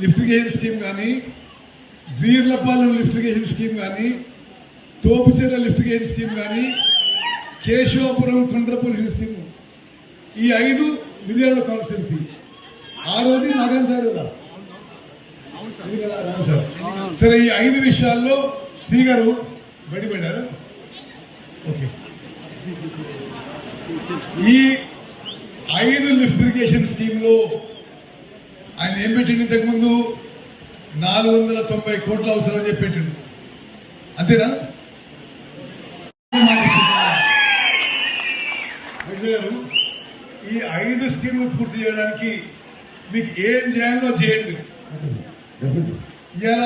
Lift irrigation scheme కానీ, Veerlapalem lift irrigation scheme కానీ, తోపుచెర్ల lift irrigation scheme కానీ, కేశవాపురం కొండ్రపల్లి స్కీమ్, ఈ 5 మిలియన్ల కాన్స్టిట్యున్సీ. ఆ రోజు నాగన్ సార్ కదా, రామ్ సార్. సరే, ఈ 5 విషయాల్లో శ్రీ గారు బయటపడ్డారు. ఓకే, ఈ 5 లిఫ్ట్ ఇరిగేషన్ స్కీమ్ లో ఆయన ఏం పెట్టిండు? ఇంతకుముందు 490 కోట్ల అవసరం అని చెప్పి పెట్టిండు, అంతేనా? ఈ 5 స్కీమ్లు పూర్తి చేయడానికి మీకు ఏం చేయాలో చేయండి. ఇలా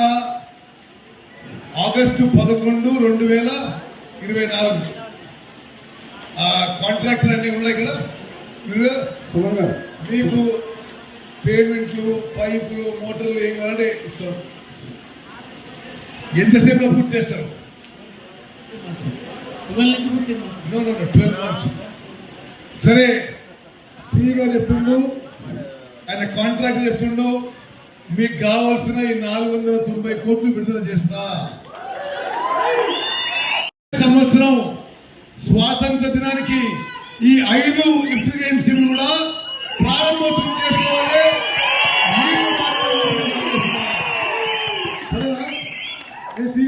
ఆగస్టు 11, 2024 కాంట్రాక్టర్ అన్ని ఉన్నాయి కదా. మీకు పేమెంట్లు, పైపులు, మోటార్లు ఏం కావాలంటే ఇస్తాం. ఎంతసేపులో పూర్తి చేస్తారు? 12 మంత్స్. సరే, సిఈ గారు చెప్తుండు, ఆయన కాంట్రాక్టర్ చెప్తుండు, మీకు కావాల్సిన ఈ 490 కోట్లు విడుదల చేస్తా. సంవత్సరం స్వాతంత్ర దినానికి ఈ 5 లిఫ్ట్ ఇరిగేషన్ స్కీమ్ కూడా ప్రారంభోత్సవం చేసుకోవాలి.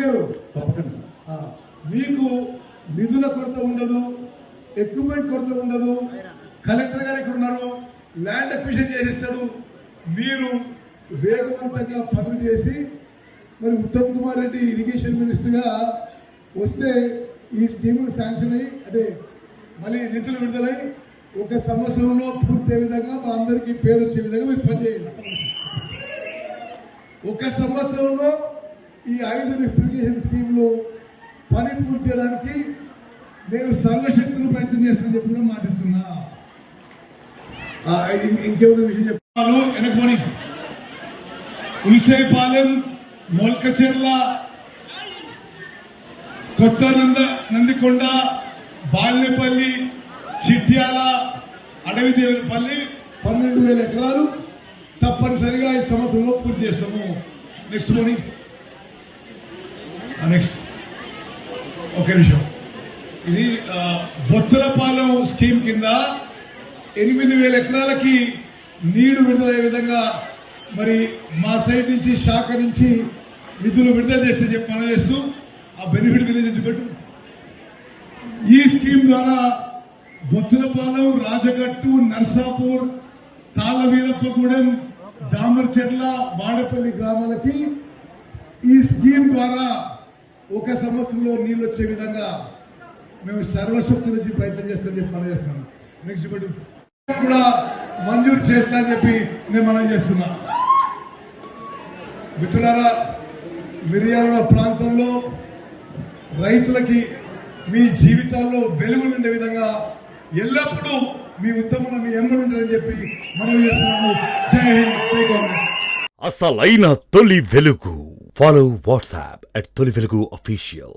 గారు తప్పకుండా మీకు నిధుల కొరత ఉండదు, ఎక్విప్మెంట్ కొరత ఉండదు. కలెక్టర్ గారు ఇక్కడ ఉన్నారు, ల్యాండ్ అక్విజిషన్ చేసిస్తాడు. మీరు వేగవంతంగా పనులు చేసి మరి ఉత్తమ్ కుమార్ రెడ్డి ఇరిగేషన్ మినిస్టర్ గా వస్తే ఈ స్కీములు శాంక్షన్ అయ్యి, అంటే మళ్ళీ నిధులు విడుదలై 1 సంవత్సరంలో పూర్తి విధంగా మా అందరికీ పేరు వచ్చే విధంగా మీరు పనిచేయండి. 1 సంవత్సరంలో ఈ 5 లిఫ్ట్ ఇరిగేషన్ స్కీమ్లు పని పూర్తి చేయడానికి నేను సర్వశక్తులు ప్రయత్నం చేస్తానని చెప్పి కూడా మాటిస్తున్నా. ఇంకేమైనా విషయం చెప్పాను. వెనకపోని ఉల్సేపాలెం, మొల్కచెర్ల, కొత్త నందికొండ, బాల్యపల్లి, చిట్యాల, అడవిదేవులపల్లి 12,000 ఎకరాలు తప్పనిసరిగా ఈ సంవత్సరంలో పూర్తి చేస్తాము. నెక్స్ట్ పోనీ, నెక్స్ట్ ఒక నిమిషం. ఇది బొత్తలపాలెం స్కీమ్ కింద 8,000 ఎకరాలకి నీరు విడుదలయ్యే విధంగా మరి మా సైడ్ నుంచి, శాఖ నుంచి నిధులు విడుదల చేస్తే చెప్పి మనం చేస్తూ ఆ బెనిఫిట్ విలేజ్ పెట్టు. ఈ స్కీమ్ ద్వారా బొత్తులపాలెం, రాజగట్టు, నర్సాపూర్, తాళ్ళవీరప్పగూడెం, దామర్చెర్ల, వాడపల్లి గ్రామాలకి ఈ స్కీమ్ ద్వారా 1 సంవత్సరంలో నీళ్ళు వచ్చే విధంగా మేము సర్వశక్తి నుంచి ప్రయత్నం చేస్తామని చెప్పి మనం చేస్తున్నాం. నెక్స్ట్ కూడా మంజూరు చేస్తా అని చెప్పి నేను మనం చేస్తున్నా. మిత్రులారా, మిర్యాల ప్రాంతంలో రైతులకి మీ జీవితాల్లో వెలుగు నిండే విధంగా ఎల్లప్పుడూ మీ ఉత్తమన మీ ఎమ్మడి ఉండాలని చెప్పి మనం చేస్తున్నాము. జై హింద్, జై కాంగ్రెస్. అసలైన తొలి వెలుగు. ఫాలో వాట్సాప్ @తొలి వెలుగు official.